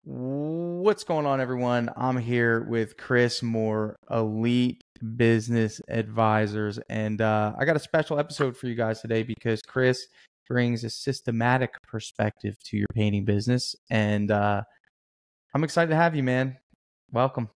What's going on, everyone? I'm here with Chris Moore, Elite Business Advisors, and I got a special episode for you guys today because Chris brings a systematic perspective to your painting business, and I'm excited to have you, man. Welcome.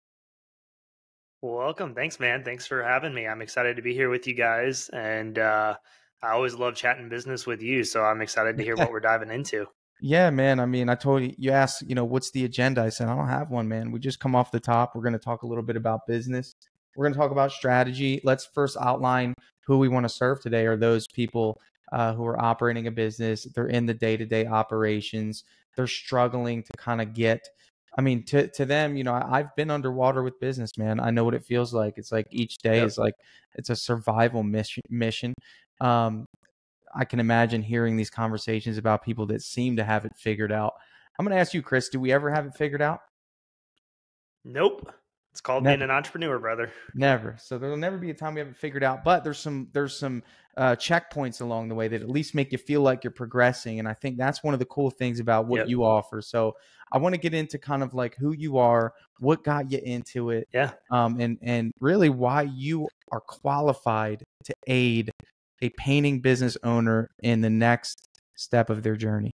Welcome. Thanks, man. Thanks for having me. I'm excited to be here with you guys. And I always love chatting business with you. So I'm excited to hear what we're diving into. Yeah, man. I mean, I told you, you asked, what's the agenda? I said, I don't have one, man. We just come off the top. We're going to talk a little bit about business. We're going to talk about strategy. Let's first outline who we want to serve today are those people who are operating a business. They're in the day-to-day operations. They're struggling to kind of get, to them, I've been underwater with business, man. I know what it feels like. It's like each day Yep. is like, it's a survival mission. Um, I can imagine hearing these conversations about people that seem to have it figured out. I'm going to ask you, Chris, do we ever have it figured out? Nope. It's called being Never. an entrepreneur, brother. Never. So there'll never be a time we haven't figured out, but there's some checkpoints along the way that at least make you feel like you're progressing. And I think that's one of the cool things about what Yep. you offer. So I want to get into kind of like who you are, what got you into it, Yeah. and really why you are qualified to aid a painting business owner in the next step of their journey.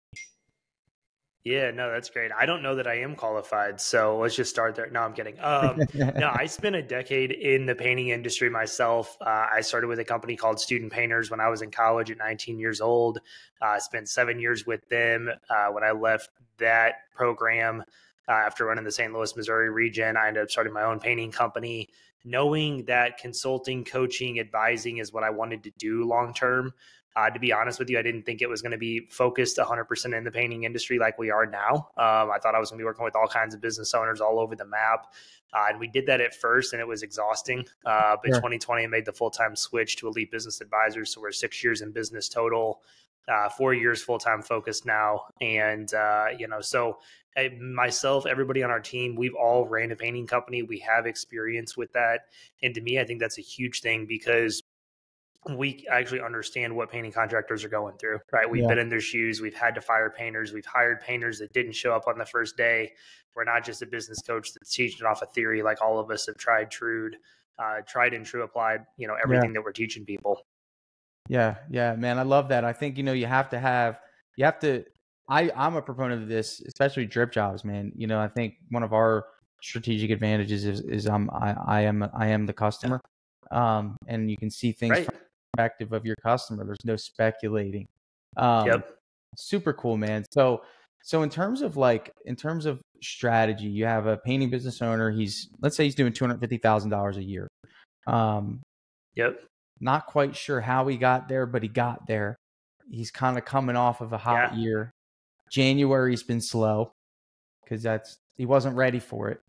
Yeah, no, that's great. I don't know that I am qualified, so let's just start there. No, I'm kidding. No, I spent a decade in the painting industry myself. I started with a company called Student Painters when I was in college at 19 years old. I spent 7 years with them. When I left that program, after running the St. Louis, Missouri region, I ended up starting my own painting company, knowing that consulting, coaching, advising is what I wanted to do long term. To be honest with you, I didn't think it was going to be focused 100% in the painting industry like we are now. I thought I was going to be working with all kinds of business owners all over the map. And we did that at first, and it was exhausting. But Sure. 2020, I made the full-time switch to Elite Business Advisors. So we're 6 years in business total, 4 years full-time focused now. And, so myself, everybody on our team, we've all ran a painting company. We have experience with that. And to me, I think that's a huge thing because we actually understand what painting contractors are going through, right? We've Yeah. been in their shoes. We've had to fire painters. We've hired painters that didn't show up on the first day. We're not just a business coach that's teaching off a theory. Like all of us have tried and true applied, Yeah. everything that we're teaching people. Yeah. Yeah, man. I love that. I think, I'm a proponent of this, especially drip jobs, man. I think one of our strategic advantages is I am the customer. And you can see things Right. from the perspective of your customer. There's no speculating. Um, Yep. Super cool, man. So in terms of strategy, you have a painting business owner. Let's say he's doing $250,000 a year. Um, Yep. Not quite sure how he got there, but he got there. He's kind of coming off of a hot Yeah. year. January's been slow because he wasn't ready for it.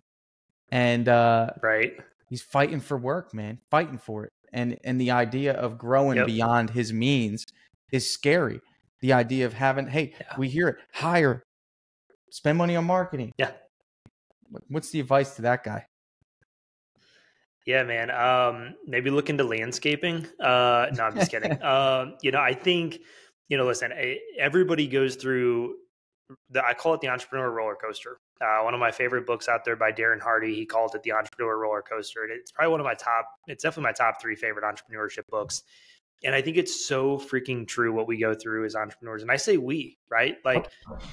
And Right. he's fighting for work, man, fighting for it. And the idea of growing Yep. beyond his means is scary. The idea of having, hey, Yeah. we hear it, hire, spend money on marketing. Yeah. What's the advice to that guy? Yeah, man. Maybe look into landscaping. No, I'm just kidding. I think, listen, everybody goes through I call it the entrepreneur roller coaster. One of my favorite books out there by Darren Hardy, he called it the entrepreneur roller coaster. And it's probably it's definitely my top 3 favorite entrepreneurship books. And I think it's so freaking true what we go through as entrepreneurs. And I say we, right? Like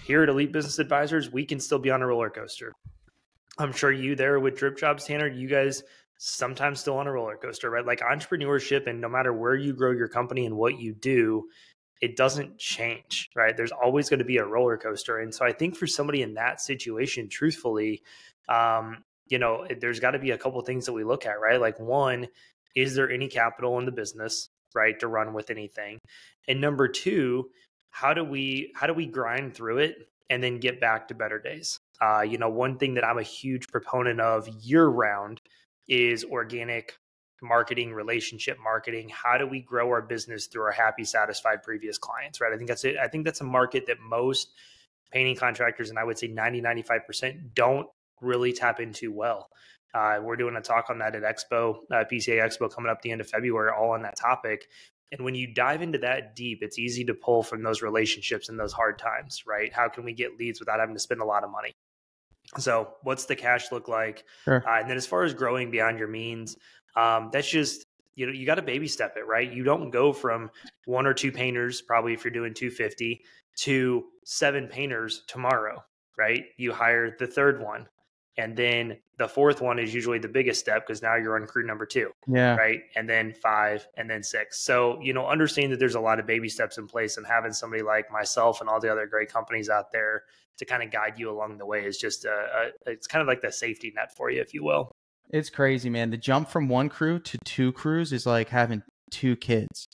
here at Elite Business Advisors, we can still be on a roller coaster. I'm sure you there with Drip Jobs, Tanner, you guys sometimes still on a roller coaster, right? Like entrepreneurship, and no matter where you grow your company and what you do, it doesn't change, right? There's always going to be a roller coaster. And so I think for somebody in that situation, truthfully, there's got to be a couple of things that we look at, right? Like one, is there any capital in the business, right, to run with anything? And number 2, how do we grind through it and then get back to better days? One thing that I'm a huge proponent of year round is organic marketing, relationship marketing. How do we grow our business through our happy, satisfied previous clients, right? I think that's it. I think that's a market that most painting contractors, and I would say 90-95%, don't really tap into well. We're doing a talk on that at Expo, PCA Expo coming up the end of February, all on that topic. And when you dive into that deep, it's easy to pull from those relationships in those hard times, right? How can we get leads without having to spend a lot of money? So what's the cash look like? Sure. And then as far as growing beyond your means, that's just, you got to baby step it, right? You don't go from 1 or 2 painters, probably if you're doing 250, to 7 painters tomorrow, right? You hire the third one. And then the fourth one is usually the biggest step because now you're on crew number 2, Yeah. right? And then 5 and then 6. So, understand that there's a lot of baby steps in place, and having somebody like myself and all the other great companies out there to kind of guide you along the way is just it's kind of like the safety net for you, if you will. It's crazy, man. The jump from 1 crew to 2 crews is like having 2 kids.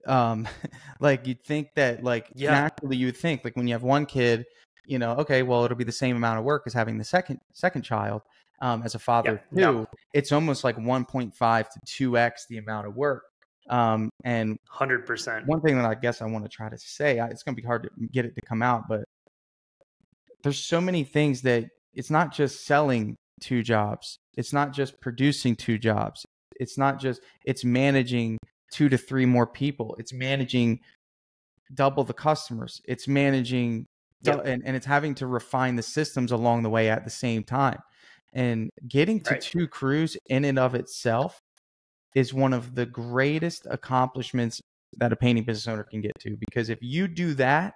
Like you'd think that naturally you would think like when you have 1 kid, okay, well, it'll be the same amount of work as having the second child. As a father of 2, No, it's almost like 1.5 to 2x the amount of work. And 100%. one thing that I guess I want to try to say, it's going to be hard to get it to come out, but there's so many things that it's not just selling 2 jobs. It's not just producing 2 jobs. It's managing 2 to 3 more people. It's managing double the customers. It's managing and it's having to refine the systems along the way at the same time. And getting to 2 crews in and of itself is one of the greatest accomplishments that a painting business owner can get to, because if you do that,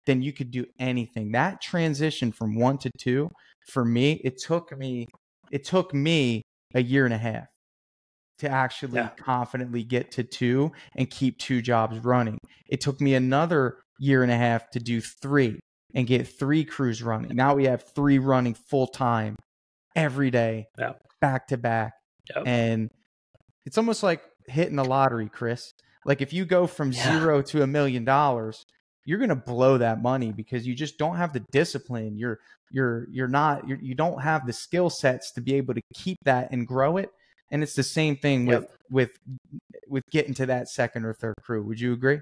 then you could do anything. That transition from 1 to 2, for me, it took me a year and a half to actually confidently get to 2 and keep 2 jobs running. It took me another year and a half to do 3 and get 3 crews running. Now we have 3 running full time every day, back to back. And it's almost like hitting the lottery, Chris. Like if you go from 0 to $1 million, you're going to blow that money because you just don't have the discipline. You don't have the skill sets to be able to keep that and grow it. And it's the same thing with getting to that second or third crew. Would you agree?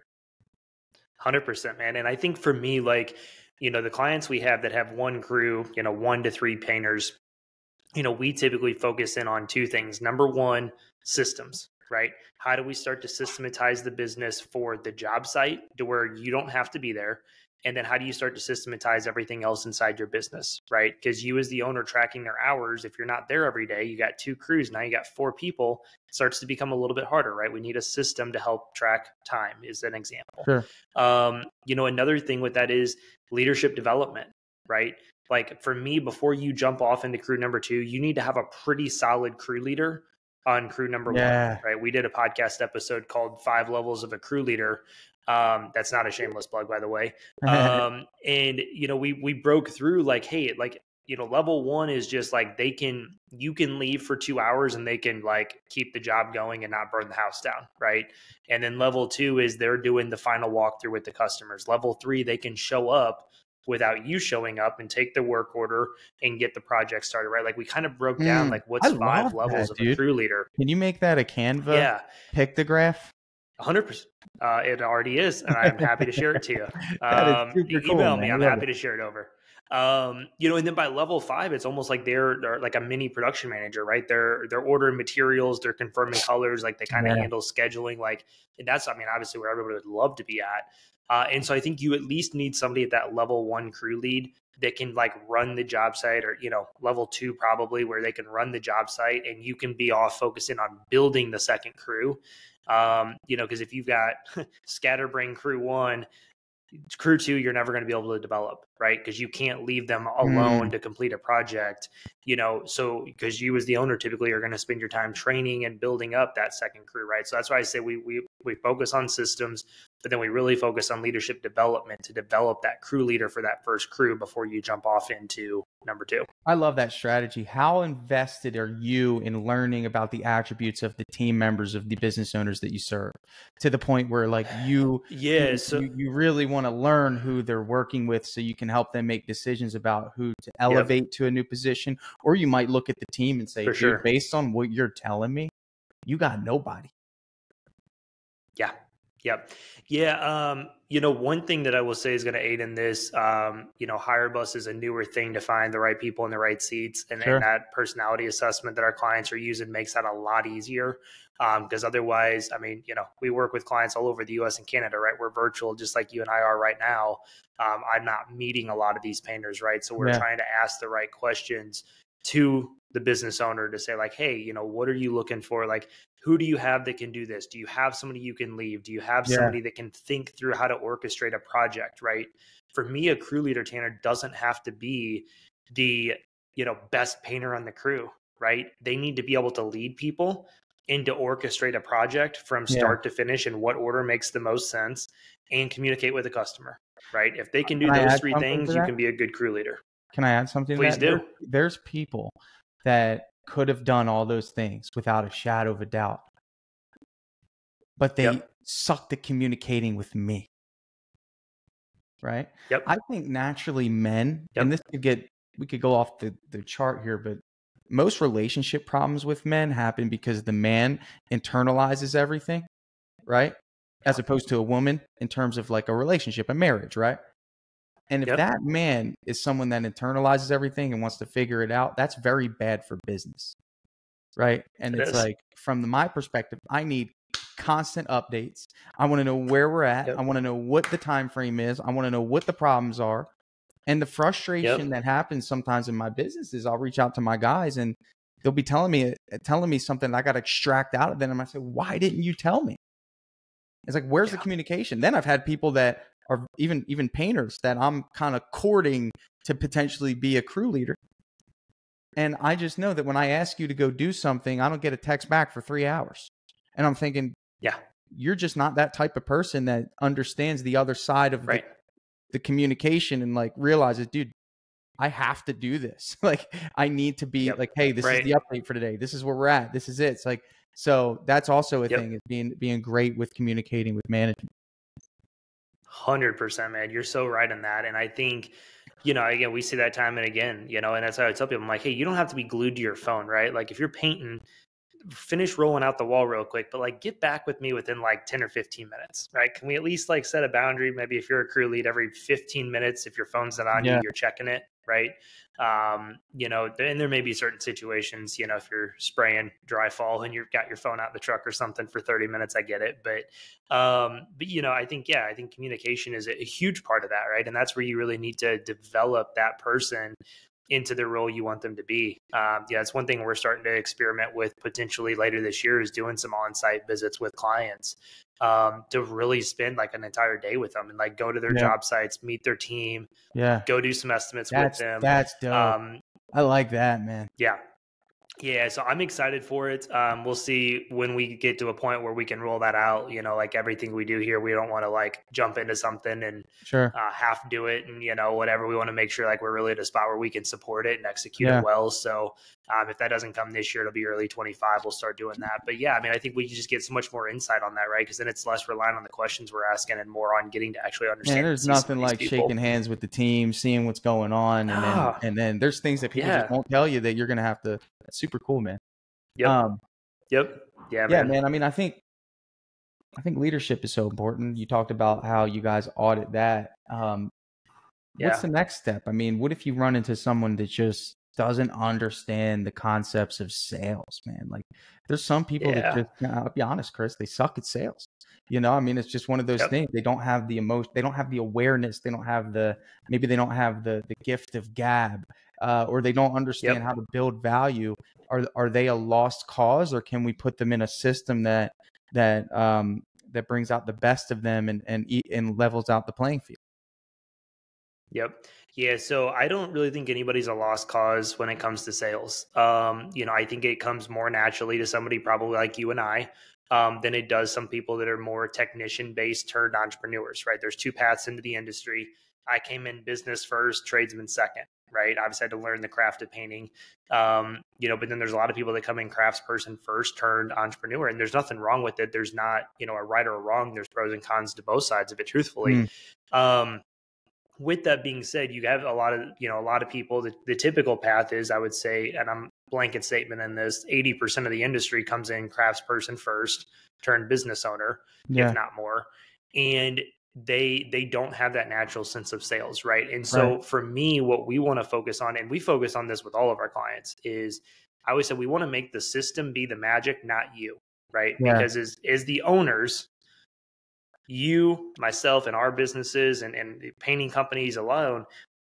100%, man. And I think for me, the clients we have that have 1 crew, 1 to 3 painters, we typically focus in on 2 things. Number 1, systems, right? How do we start to systematize the business for the job site to where you don't have to be there? And then how do you start to systematize everything else inside your business, right? Because you as the owner tracking their hours, if you're not there every day, you got 2 crews, now you got 4 people, it starts to become a little bit harder, right? We need a system to help track time is an example. Sure. Another thing with that is leadership development, right? Like for me, before you jump off into crew number 2, you need to have a pretty solid crew leader on crew number 1, right? We did a podcast episode called 5 Levels of a Crew Leader. That's not a shameless plug, by the way. And, we broke through hey, level 1 is just you can leave for 2 hours and they can keep the job going and not burn the house down. Right. And then level 2 is they're doing the final walkthrough with the customers. Level 3, they can show up without you showing up and take the work order and get the project started, right? We kind of broke down what's 5 levels of a crew leader. Can you make that a Canva pictograph? 100%. It already is, and I'm happy to share it to you. That is super cool, email me. I'm happy to share it over. And then by level 5, it's almost like they're like a mini production manager, right? They're ordering materials, they're confirming colors, they kind of handle scheduling. And that's, obviously where everybody would love to be at. And so I think you at least need somebody at that level 1 crew lead that can run the job site, or, level 2 probably, where they can run the job site and you can be off focusing on building the second crew. Because if you've got scatterbrain crew 1, crew 2, you're never going to be able to develop, right? Because you can't leave them alone to complete a project, so because you as the owner typically are going to spend your time training and building up that second crew, right? So that's why I say we focus on systems, but then we really focus on leadership development to develop that crew leader for that first crew before you jump off into number 2. I love that strategy. How invested are you in learning about the attributes of the team members of the business owners that you serve, to the point where you really want to learn who they're working with so you can help them make decisions about who to elevate to a new position? Or you might look at the team and say, dude, based on what you're telling me, you got nobody. Yeah. Yep. Yeah. One thing that I will say is going to aid in this, HireBus is a newer thing to find the right people in the right seats. And that personality assessment that our clients are using makes that a lot easier. Because otherwise, I mean, we work with clients all over the US and Canada, right? We're virtual, just like you and I are right now. I'm not meeting a lot of these painters, right? So we're Yeah. trying to ask the right questions to the business owner to say like, hey, what are you looking for? Like, who do you have that can do this? Do you have somebody you can leave? Do you have Yeah. somebody that can think through how to orchestrate a project, right? For me, a crew leader, Tanner, doesn't have to be the, best painter on the crew, right? They need to be able to lead people and to orchestrate a project from Yeah. start to finish in what order makes the most sense and communicate with the customer, right? If they can do Can I those add three something to things, you that? can be a good crew leader. Can I add something to Please that? do. There's people that could have done all those things without a shadow of a doubt, but they Yep. sucked at communicating with me, right? Yep. I think naturally men, and Yep. we could go off the chart here, but most relationship problems with men happen because the man internalizes everything, right? As opposed to a woman in terms of like a relationship, a marriage, right? And if Yep. that man is someone that internalizes everything and wants to figure it out, that's very bad for business, right? And It it's is. like, from my perspective, I need constant updates. I want to know where we're at. I Yep. want to know what the time frame is. I want to know what the problems are. And the frustration Yep. that happens sometimes in my business is I'll reach out to my guys and they'll be telling me something I got to extract out of them. And I say, why didn't you tell me? It's like, where's the Yeah. communication? Then I've had people that are even painters that I'm kind of courting to potentially be a crew leader. And I just know that when I ask you to go do something, I don't get a text back for 3 hours. And I'm thinking, Yeah. you're just not that type of person that understands the other side of Right. the communication and like realizes, dude, I have to do this. Like, I need to be Yep. like, hey, this is Right. the update for today. This is where we're at. This is it. It's like, so that's also a thing, Yep. is being great with communicating with management. 100%, man. You're so right on that. And I think, again, we see that time and again, and that's how I tell people, I'm like, hey, you don't have to be glued to your phone, right? Like if you're painting, finish rolling out the wall real quick, but like get back with me within like 10 or 15 minutes, right? Can we at least like set a boundary? Maybe if you're a crew lead, every 15 minutes, if your phone's not on you, Yeah. you're checking it, right? And there may be certain situations, if you're spraying dry fall and you've got your phone out in the truck or something for 30 minutes, I get it. But I think communication is a huge part of that, right? And that's where you really need to develop that person into the role you want them to be. It's one thing we're starting to experiment with potentially later this year is doing some on-site visits with clients to really spend like an entire day with them and like go to their Yeah. job sites, meet their team, Yeah. go do some estimates with them. That's dope. I like that, man. Yeah. Yeah, so I'm excited for it. We'll see when we get to a point where we can roll that out. Like everything we do here, we don't want to like jump into something and Sure. half do it and whatever. We want to make sure like we're really at a spot where we can support it and execute Yeah. it well. So if that doesn't come this year, it'll be early 25. We'll start doing that. But yeah, I mean, I think we just get so much more insight on that, right? Because then it's less reliant on the questions we're asking and more on getting to actually understand. Man, there's nothing like shaking hands with the team, seeing what's going on, and then there's things that people just won't tell you that you're gonna have to. That's super cool, man. Yep. Yep. Yeah, man. I mean, I think leadership is so important. You talked about how you guys audit that. What's the next step? I mean, what if you run into someone that just doesn't understand the concepts of sales, man? Like, there's some people that just, I'll be honest, Chris, they suck at sales. I mean, it's just one of those things. They don't have the emotion. They don't have the awareness. They don't have maybe they don't have the gift of gab, or they don't understand how to build value. Are they a lost cause, or can we put them in a system that brings out the best of them and levels out the playing field? Yep. Yeah. So I don't really think anybody's a lost cause when it comes to sales. I think it comes more naturally to somebody probably like you and I than it does some people that are more technician based turned entrepreneurs, right? There's two paths into the industry. I came in business first, tradesman second, right? Obviously, I had to learn the craft of painting, but then there's a lot of people that come in craftsperson first turned entrepreneur, and there's nothing wrong with it. There's not, a right or a wrong. There's pros and cons to both sides of it, truthfully. With that being said, you have a lot of people. The typical path is, I would say, and I'm blanket statement in this: 80% of the industry comes in craftsperson first, turned business owner, if not more, and they don't have that natural sense of sales, right? And so for me, what we want to focus on, and we focus on this with all of our clients, is I always say we want to make the system be the magic, not you. right? Yeah. Because as the owners, you, myself, and our businesses and the painting companies alone,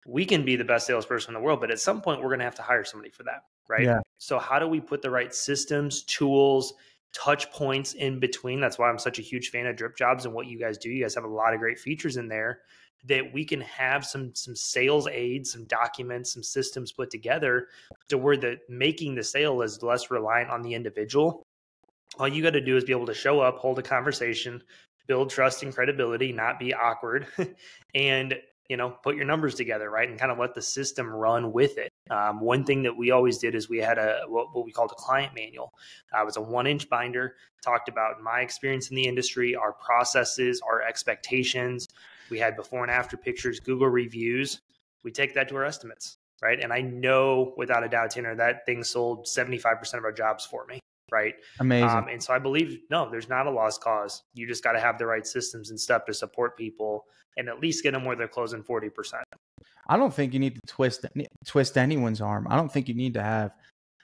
we can be the best salesperson in the world, but at some point we're going to have to hire somebody for that, right? Yeah. So how do we put the right systems, tools, touch points in between? That's why I'm such a huge fan of drip jobs and what you guys do. You guys have a lot of great features in there that we can have some sales aids, some documents, some systems put together to where the making the sale is less reliant on the individual. All you got to do is be able to show up, hold a conversation, build trust and credibility, not be awkward, and put your numbers together, right, and kind of let the system run with it. One thing that we always did is we had what we called a client manual. It was a 1-inch binder, talked about my experience in the industry, our processes, our expectations. We had before and after pictures, Google reviews. We take that to our estimates, right? And I know without a doubt, Tanner, that thing sold 75% of our jobs for me. Right. Amazing. And so I believe, no, there's not a lost cause. You just got to have the right systems and stuff to support people and at least get them where they're closing 40%. I don't think you need to twist anyone's arm. I don't think you need to have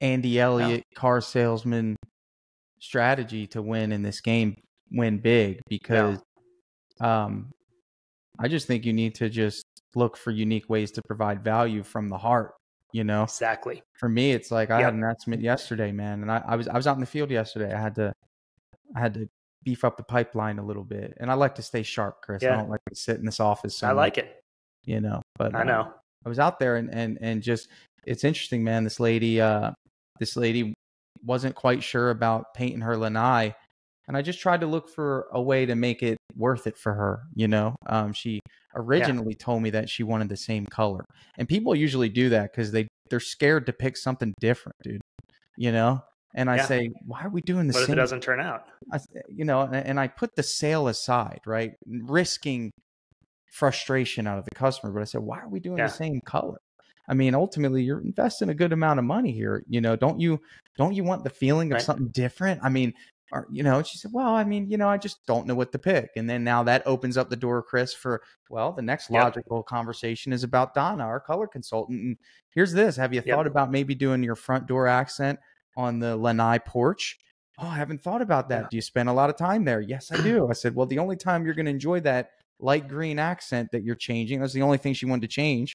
Andy Elliott, car salesman strategy to win in this game, win big, because I just think you need to just look for unique ways to provide value from the heart, Exactly. For me, it's like I had an announcement yesterday, man, and I was out in the field yesterday. I had to beef up the pipeline a little bit, and I like to stay sharp, Chris. I don't like to sit in this office so I much, like it. But I know. I was out there and just, it's interesting, man. This lady wasn't quite sure about painting her lanai, and I just tried to look for a way to make it worth it for her. She originally told me that she wanted the same color, and people usually do that because they're scared to pick something different, dude. And I say, why are we doing the same? What if it doesn't turn out? And I put the sale aside, right? Risking frustration out of the customer. But I said, why are we doing the same color? I mean, ultimately, you're investing a good amount of money here. Don't you want the feeling of something different? I mean, she said, well, I mean, I just don't know what to pick. And then now that opens up the door, Chris, for, the next logical conversation is about Donna, our color consultant. And here's this. Have you thought about maybe doing your front door accent on the lanai porch? Oh, I haven't thought about that. Do you spend a lot of time there? Yes, I do. I said, well, the only time you're going to enjoy that light green accent that you're changing, that's the only thing she wanted to change,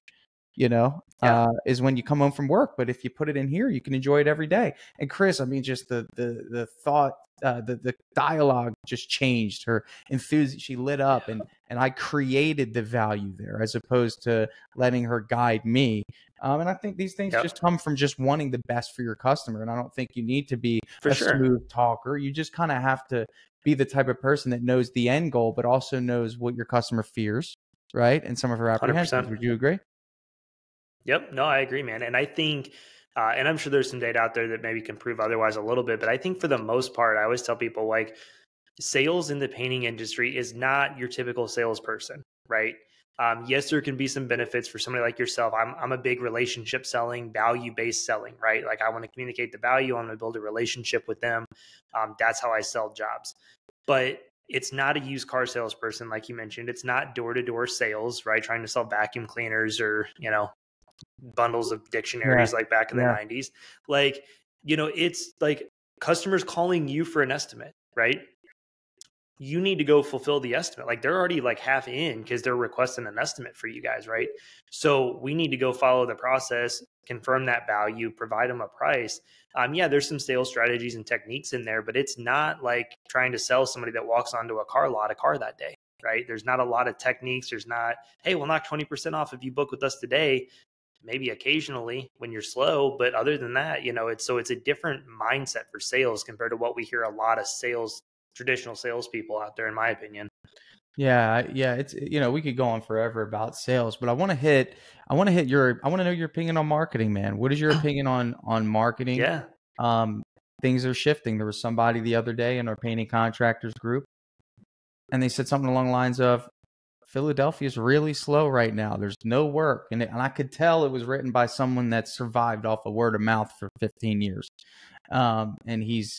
is when you come home from work. But if you put it in here, you can enjoy it every day. And Chris, I mean, just the thought, the dialogue just changed. Her enthusiasm, she lit up, and I created the value there as opposed to letting her guide me. And I think these things just come from just wanting the best for your customer. And I don't think you need to be smooth talker. You just kind of have to be the type of person that knows the end goal, but also knows what your customer fears, right? And some of her apprehensions. 100%. Would you agree? Yep. No, I agree, man. And I think, and I'm sure there's some data out there that maybe can prove otherwise a little bit, but I think for the most part, I always tell people, like, sales in the painting industry is not your typical salesperson, right? Yes, there can be some benefits for somebody like yourself. I'm a big relationship selling, value-based selling, right? Like, I want to communicate the value. I want to build a relationship with them. That's how I sell jobs. But it's not a used car salesperson, like you mentioned. It's not door-to-door sales, right? Trying to sell vacuum cleaners or, bundles of dictionaries like back in the 90s. Like, it's like customers calling you for an estimate, right? You need to go fulfill the estimate. Like, they're already like half in because they're requesting an estimate for you guys, right? So we need to go follow the process, confirm that value, provide them a price. There's some sales strategies and techniques in there, but it's not like trying to sell somebody that walks onto a car lot a car that day, right? There's not a lot of techniques. There's not, hey, we'll knock 20% off if you book with us today. Maybe occasionally when you're slow, but other than that, it's a different mindset for sales compared to what we hear a lot of traditional salespeople out there, in my opinion. Yeah. It's, we could go on forever about sales, but I want to know your opinion on marketing, man. What is your opinion on marketing? Yeah. Things are shifting. There was somebody the other day in our painting contractors group, and they said something along the lines of, Philadelphia is really slow right now. There's no work. And I could tell it was written by someone that survived off of word of mouth for 15 years. And he's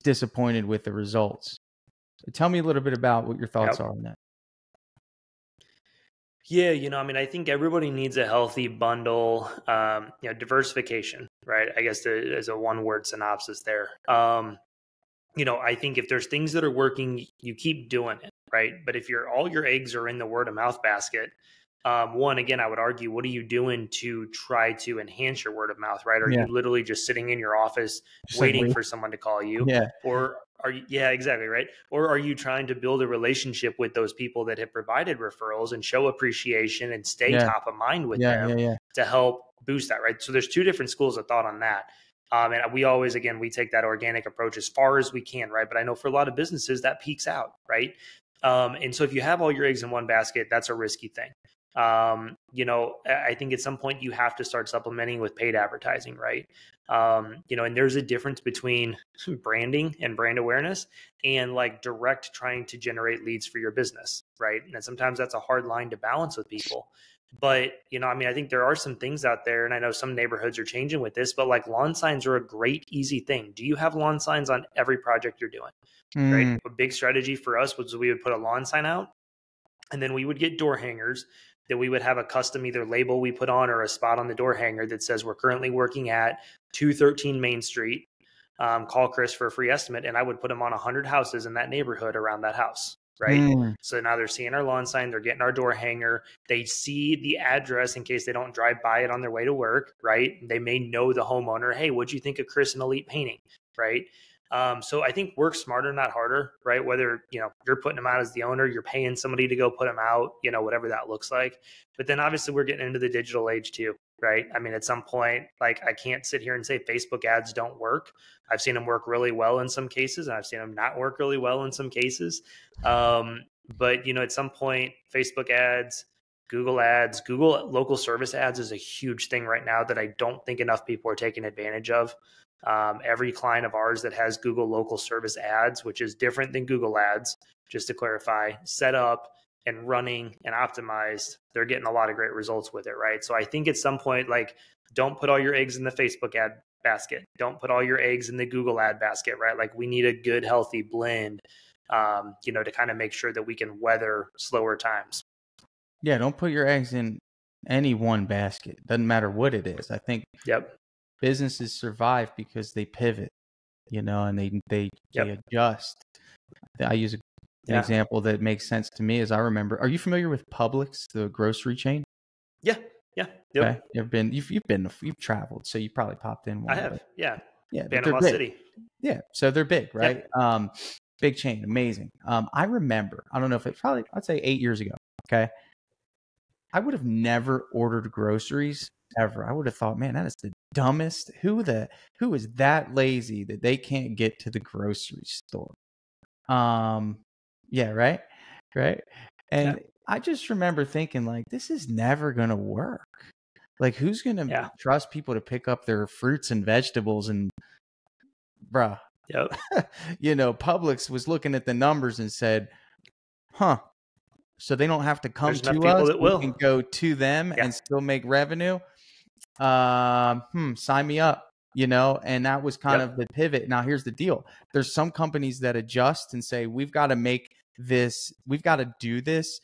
disappointed with the results. Tell me a little bit about what your thoughts are on that. Yeah, I mean, I think everybody needs a healthy bundle, diversification, right? I guess there's a one word synopsis there. I think if there's things that are working, you keep doing it, right? But if all your eggs are in the word of mouth basket, one, again, I would argue, what are you doing to try to enhance your word of mouth, right? Are Yeah. you literally just sitting in your office Just like waiting wait. for someone to call you? Yeah. Or are you, yeah, exactly, right? Or are you trying to build a relationship with those people that have provided referrals and show appreciation and stay Yeah. top of mind with Yeah. them Yeah. Yeah. to help boost that, right? So there's two different schools of thought on that. And we always, again, we take that organic approach as far as we can, right? But I know for a lot of businesses that peaks out, right? And so if you have all your eggs in one basket, that's a risky thing. I think at some point you have to start supplementing with paid advertising, right? And there's a difference between branding and brand awareness and like direct trying to generate leads for your business, right? And sometimes that's a hard line to balance with people. But, I mean, I think there are some things out there, and I know some neighborhoods are changing with this, but like lawn signs are a great, easy thing. Do you have lawn signs on every project you're doing? Right. Mm. A big strategy for us was we would put a lawn sign out and then we would get door hangers that we would have a custom either label we put on or a spot on the door hanger that says we're currently working at 213 Main Street. Call Chris for a free estimate. And I would put them on 100 houses in that neighborhood around that house. Right. Mm. So now they're seeing our lawn sign, they're getting our door hanger. They see the address in case they don't drive by it on their way to work. Right. They may know the homeowner. Hey, what'd you think of Chris and Elite Painting? Right. So I think work smarter, not harder, right? Whether, you're putting them out as the owner, you're paying somebody to go put them out, whatever that looks like. But then obviously we're getting into the digital age too, right? I mean, at some point, like I can't sit here and say Facebook ads don't work. I've seen them work really well in some cases, and I've seen them not work really well in some cases. But at some point, Facebook ads, Google local service ads is a huge thing right now that I don't think enough people are taking advantage of. Every client of ours that has Google local service ads, which is different than Google ads, just to clarify, set up and running and optimized, they're getting a lot of great results with it, right? So I think at some point, like, don't put all your eggs in the Facebook ad basket. Don't put all your eggs in the Google ad basket, right? Like we need a good, healthy blend, to kind of make sure that we can weather slower times. Yeah. Don't put your eggs in any one basket. Doesn't matter what it is. I think Yep. businesses survive because they pivot, and they Yep. adjust. I use an Yeah. example that makes sense to me as I remember. Are you familiar with Publix, the grocery chain? Yeah. Yeah. Yep. Okay. You've traveled, so you probably popped in I one, have. but Yeah. yeah, but they're Panama big. City. Yeah. So they're big, right? Yeah. Big chain, amazing. I remember, I don't know if I'd say 8 years ago. Okay. I would have never ordered groceries ever. I would have thought, man, that is the dumbest. Who is that lazy that they can't get to the grocery store? Yeah, right. Right. Yeah. And I just remember thinking like, this is never going to work. Like who's going to Yeah. trust people to pick up their fruits and vegetables and bruh, Yep. Publix was looking at the numbers and said, huh, so they don't have to come There's enough to people us. that We can will. go to them Yeah. and still make revenue. Sign me up, and that was kind of the pivot. Now here's the deal. There's some companies that adjust and say, we've got to do this,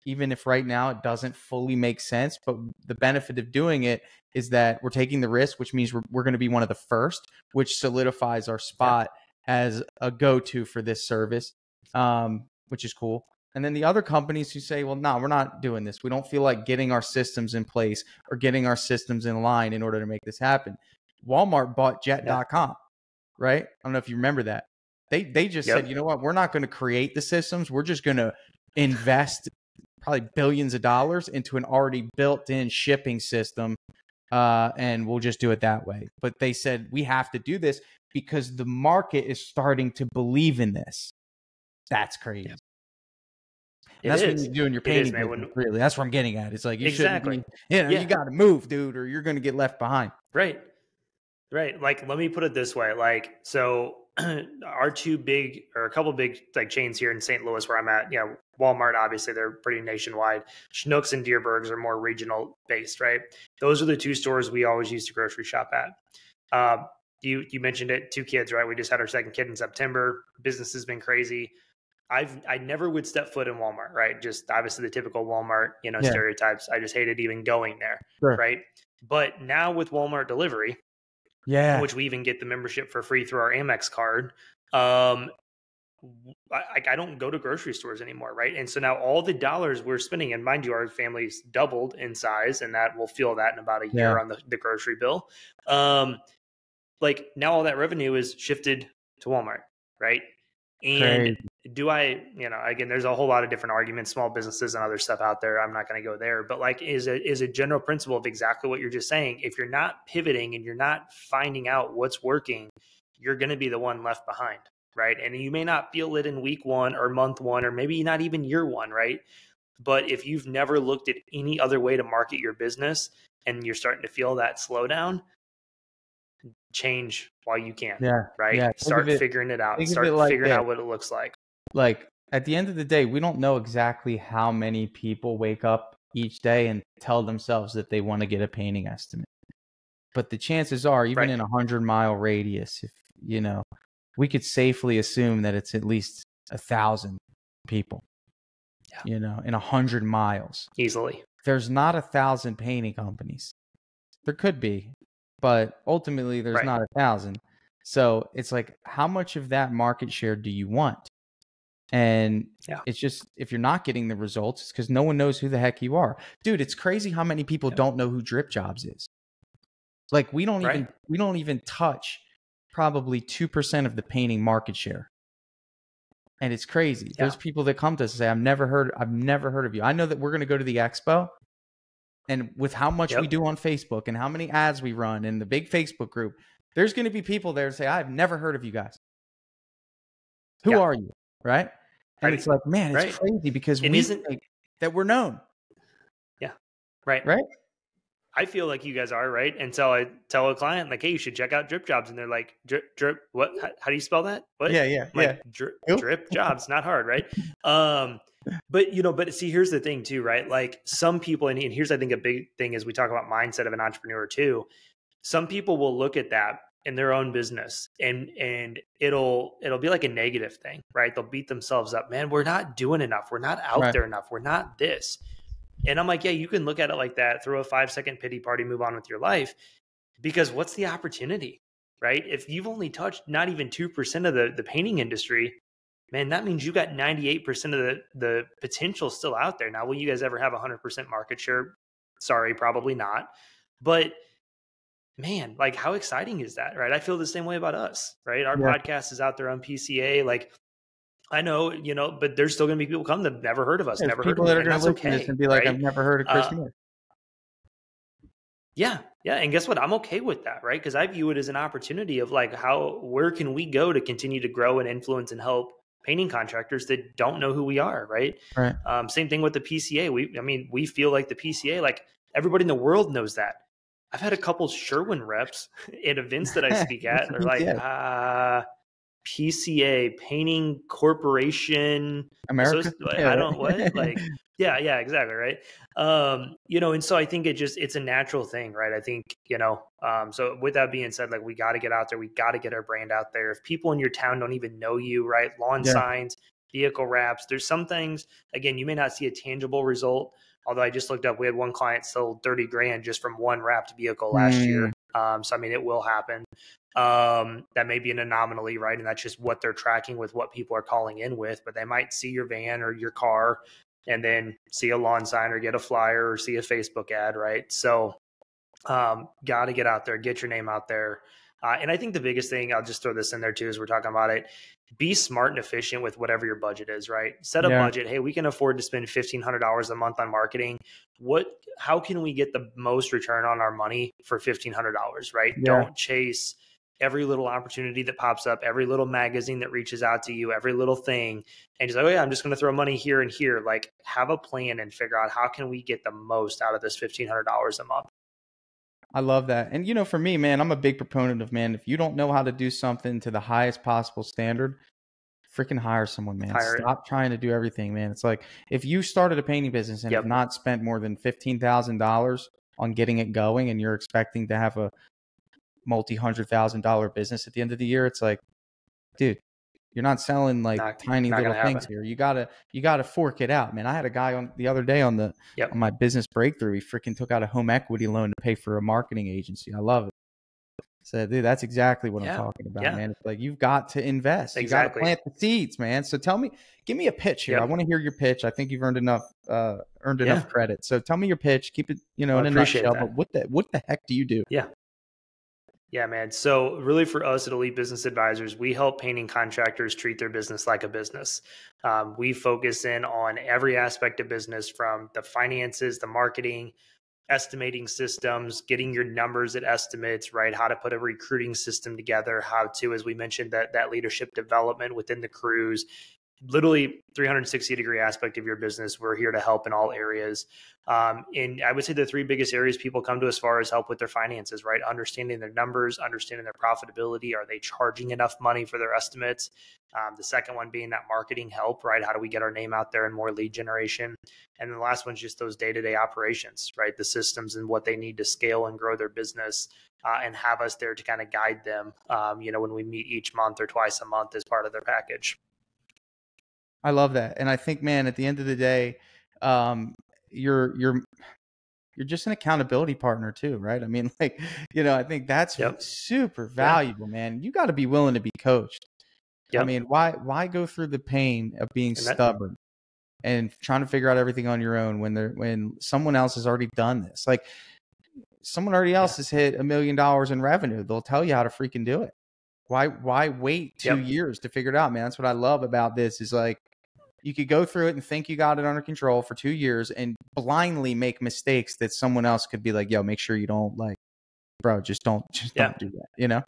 even if right now it doesn't fully make sense. But the benefit of doing it is that we're taking the risk, which means we're going to be one of the first, which solidifies our spot as a go-to for this service, which is cool. And then the other companies who say, well, no, we're not doing this. We don't feel like getting our systems in place or getting our systems in line in order to make this happen. Walmart bought jet.com, right? I don't know if you remember that. They just said, you know what? We're not going to create the systems. We're just going to invest probably billions of dollars into an already built-in shipping system, and we'll just do it that way. But they said, we have to do this because the market is starting to believe in this. That's crazy. Yep. That's what you're doing your painting business, really. That's what I'm getting at. It's like you shouldn't be, you got to move, dude, or you're going to get left behind. Right. Like, let me put it this way. Like, so our a couple big like chains here in St. Louis where I'm at, Walmart, obviously they're pretty nationwide. Schnucks and Deerbergs are more regional based, right? Those are the two stores we always used to grocery shop at. You mentioned it, 2 kids, right? We just had our second kid in September. Business has been crazy. I never would step foot in Walmart, right? Just obviously the typical Walmart, Yeah. stereotypes. I just hated even going there, Sure. right? But now with Walmart delivery, in Yeah. which we even get the membership for free through our Amex card, I don't go to grocery stores anymore, right? And so now all the dollars we're spending, and mind you, our family's doubled in size, and that we'll feel that in about a year Yeah. on the grocery bill. Like now all that revenue is shifted to Walmart, right? And Crazy. do I, again, there's a whole lot of different arguments, small businesses and other stuff out there. I'm not going to go there, but like is a general principle of exactly what you're just saying. If you're not pivoting and you're not finding out what's working, you're going to be the one left behind, right? And you may not feel it in week one or month one, or maybe not even year one, right? But if you've never looked at any other way to market your business and you're starting to feel that slowdown, change while you can, Yeah. right? Yeah. Start figuring it out. Think of Start it like figuring this. out what it looks like. Like at the end of the day, we don't know exactly how many people wake up each day and tell themselves that they want to get a painting estimate. But the chances are, even in a 100-mile radius, if we could safely assume that it's at least 1,000 people. In 100 miles, easily. There's not 1,000 painting companies. There could be, but ultimately there's not 1,000. So it's like, how much of that market share do you want? And it's just, if you're not getting the results, it's because no one knows who the heck you are. Dude, it's crazy how many people don't know who Drip Jobs is. Like we don't even touch probably 2% of the painting market share. And it's crazy. Yeah. There's people that come to us and say, I've never heard of you. I know that we're going to go to the expo, and with how much we do on Facebook and how many ads we run in the big Facebook group, there's going to be people there to say, I've never heard of you guys. Who are you? Right. And it's like, man, it's crazy because we think that we're known. Yeah. Right. Right. I feel like you guys are, right? And so I tell a client, like, hey, you should check out Drip Jobs. And they're like, drip, what? How do you spell that? What? Yeah. Like, drip Jobs, not hard, right? But see, here's the thing too, right? Like some people, and here's, I think, a big thing as we talk about mindset of an entrepreneur too. Some people will look at that in their own business and it'll be like a negative thing, right? They'll beat themselves up. Man, we're not doing enough. We're not out there enough. We're not this. And I'm like, yeah, you can look at it like that, throw a 5-second pity party, move on with your life, because what's the opportunity, right? If you've only touched not even 2% of the painting industry, man, that means you got 98% of the potential still out there. Now, will you guys ever have 100% market share? Sorry, probably not. But man, like how exciting is that, right? I feel the same way about us, right? Our podcast is out there on PCA. Like I know, but there's still going to be people come that have never heard of us, never heard of people that me, are going to listen to this and be like, I've never heard of Chris Moore. Yeah. And guess what? I'm okay with that, right? Because I view it as an opportunity of like, where can we go to continue to grow and influence and help painting contractors that don't know who we are, right? Same thing with the PCA. We feel like the PCA, like everybody in the world knows that. I've had a couple Sherwin reps at events that I speak at. They're like, PCA, Painting Corporation America. I don't what like yeah exactly, right. And so I think it's a natural thing, right? I think so with that being said, like we got to get out there, we got to get our brand out there. If people in your town don't even know you, right? Lawn signs, vehicle wraps, there's some things, again, you may not see a tangible result, although I just looked up, we had one client sold 30 grand just from one wrapped vehicle last year. So I mean, it will happen. That may be an anomaly, right? And that's just what they're tracking with what people are calling in with, but they might see your van or your car and then see a lawn sign or get a flyer or see a Facebook ad, right? So, got to get out there, get your name out there. And I think the biggest thing, I'll just throw this in there too, as we're talking about it, be smart and efficient with whatever your budget is, right? Set a budget. Hey, we can afford to spend $1,500 a month on marketing. How can we get the most return on our money for $1,500, right? Don't chase every little opportunity that pops up, every little magazine that reaches out to you, every little thing. And just like, oh yeah, I'm just going to throw money here and here. Like have a plan and figure out how can we get the most out of this $1,500 a month. I love that. And for me, man, I'm a big proponent of, man, if you don't know how to do something to the highest possible standard, freaking hire someone, man. Stop trying to do everything, man. It's like if you started a painting business and have not spent more than $15,000 on getting it going and you're expecting to have a multi-$100,000 business at the end of the year, it's like, dude, You're not selling like Not tiny not little gonna things happen. here. You gotta fork it out, man. I had a guy on the other day on Yep. my business breakthrough. He freaking took out a home equity loan to pay for a marketing agency. I love it. So, dude, that's exactly what I'm Yeah. talking about, Yeah. man. It's like you've got to invest. You got to Exactly. plant the seeds, man. So give me a pitch here. I Yep. want to hear your pitch. I think you've earned enough Yeah. credit. So tell me your pitch. Keep it, Well, I in a appreciate nutshell. But that. what the heck do you do? Yeah. Yeah, man. So, really, for us at Elite Business Advisors, we help painting contractors treat their business like a business. We focus in on every aspect of business, from the finances, the marketing, estimating systems, getting your numbers at estimates, right? How to put a recruiting system together, how to, as we mentioned, that leadership development within the crews, literally 360-degree aspect of your business. We're here to help in all areas. And I would say the three biggest areas people come to as far as help with their finances, right? Understanding their numbers, understanding their profitability. Are they charging enough money for their estimates? The second one being that marketing help, right? How do we get our name out there and more lead generation? And then the last one's just those day-to-day operations, right? The systems and what they need to scale and grow their business, and have us there to kind of guide them, when we meet each month or twice a month as part of their package. I love that, and I think, man, at the end of the day, um, you're just an accountability partner too, right? I mean, like, I think that's Yep. super Yeah. valuable, man. You got to be willing to be coached. I Yep. mean, why go through the pain of being And that, stubborn and trying to figure out everything on your own when someone else has already done this? Like, someone already else yeah. has hit $1 million in revenue. They'll tell you how to freaking do it. Why wait 2 years to figure it out, man? That's what I love about this is like you could go through it and think you got it under control for 2 years and blindly make mistakes that someone else could be like, yo, make sure you don't, like, bro, just don't Yeah. do that,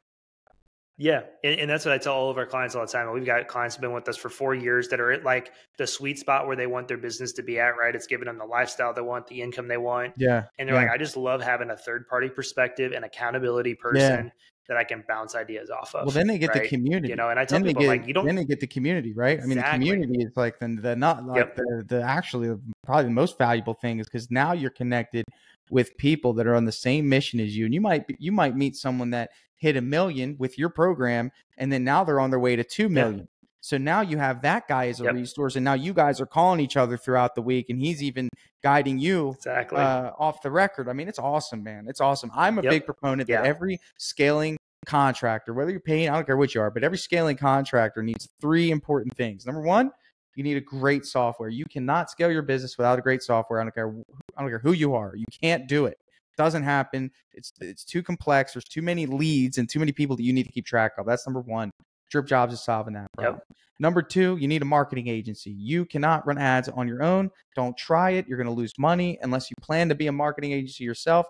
Yeah. And that's what I tell all of our clients all the time. We've got clients who've been with us for 4 years that are at like the sweet spot where they want their business to be at, right? It's giving them the lifestyle they want, the income they want. Yeah. And they're like, I just love having a third party perspective and accountability Yeah. person that I can bounce ideas off Well, of. then they get the Right. community. And I tell people, I'm like, you don't. Then they get the community, right? I mean, the Exactly. community is like the not like Yep. the actually probably the most valuable thing is because now you're connected with people that are on the same mission as you, and you might meet someone that hit 1 million with your program, and then now they're on their way to 2 Yeah. million. So now you have that guy as a Yep. resource, and now you guys are calling each other throughout the week, and he's even guiding you Exactly. off the record. I mean, it's awesome, man. It's awesome. I'm a big Yep. proponent that Yeah. every scaling contractor, whether you're paying, I don't care what you are, but every scaling contractor needs 3 important things. Number 1, you need a great software. You cannot scale your business without a great software. I don't care who you are. You can't do it. It doesn't happen. It's too complex. There's too many leads and too many people that you need to keep track of. That's number 1. Drip Jobs is solving that problem. Yep. Number 2, you need a marketing agency. You cannot run ads on your own. Don't try it. You're going to lose money unless you plan to be a marketing agency yourself.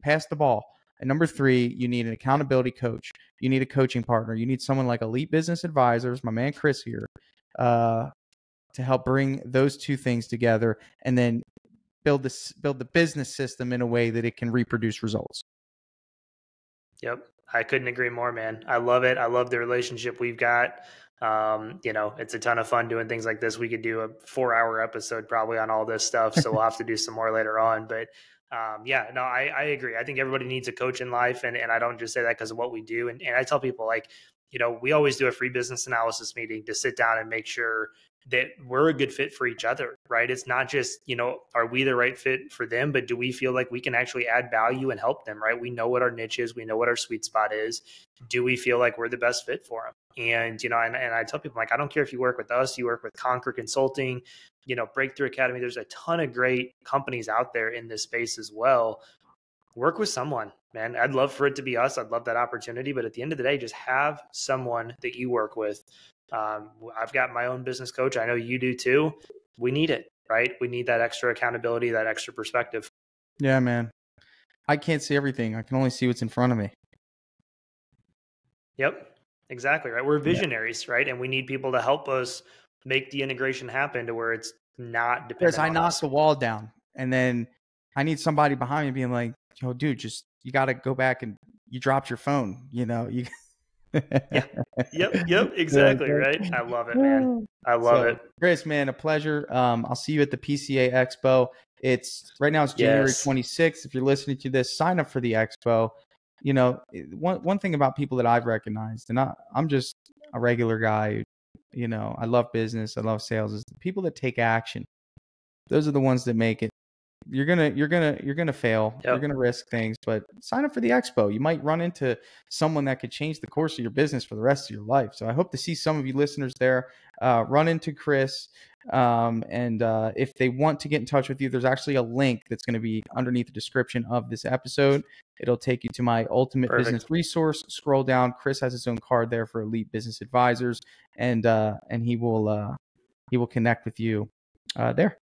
Pass the ball. And number 3, you need an accountability coach. You need a coaching partner. You need someone like Elite Business Advisors, my man Chris here, to help bring those 2 things together and then build the business system in a way that it can reproduce results. Yep. I couldn't agree more, man. I love it. I love the relationship we've got. It's a ton of fun doing things like this. We could do a 4-hour episode probably on all this stuff. So we'll have to do some more later on. But I agree. I think everybody needs a coach in life. And I don't just say that because of what we do. And I tell people, like, we always do a free business analysis meeting to sit down and make sure that we're a good fit for each other, right? It's not just, are we the right fit for them, but do we feel like we can actually add value and help them, right? We know what our niche is. We know what our sweet spot is. Do we feel like we're the best fit for them? And, and I tell people, like, I don't care if you work with us, you work with Conquer Consulting, Breakthrough Academy. There's a ton of great companies out there in this space as well. Work with someone, man. I'd love for it to be us. I'd love that opportunity. But at the end of the day, just have someone that you work with. I've got my own business coach. I know you do too. We need it, right? We need that extra accountability, that extra perspective. Yeah, man. I can't see everything. I can only see what's in front of me. Yep, exactly. Right. We're visionaries, right? And we need people to help us make the integration happen to where it's not dependent on us. I knock the wall down, and then I need somebody behind me being like, yo, dude, you got to go back, and you dropped your phone, you Yeah. Yep. Exactly. Right. I love it, man. I love it. Chris, man, a pleasure. I'll see you at the PCA Expo. Right now it's January 26th. If you're listening to this, sign up for the Expo. One thing about people that I've recognized, and a regular guy. You know, I love business. I love sales. Is the people that take action. Those are the ones that make it. You're gonna fail. You're Yep. gonna risk things, but sign up for the expo. You might run into someone that could change the course of your business for the rest of your life. So I hope to see some of you listeners there. Run into Chris, and if they want to get in touch with you, there's actually a link that's going to be underneath the description of this episode. It'll take you to my ultimate business Perfect. resource. Scroll down. Chris has his own card there for elite business advisors, and he will connect with you there.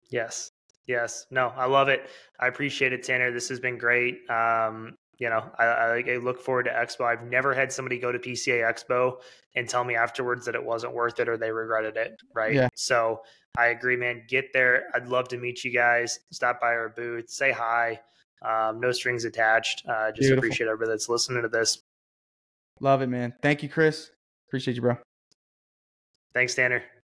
Yes. Yes. No, I love it. I appreciate it, Tanner. This has been great. I look forward to Expo. I've never had somebody go to PCA Expo and tell me afterwards that it wasn't worth it or they regretted it. Right. Yeah. So I agree, man. Get there. I'd love to meet you guys. Stop by our booth, say hi. No strings attached. Just Beautiful. appreciate everybody that's listening to this. Love it, man. Thank you, Chris. Appreciate you, bro. Thanks, Tanner.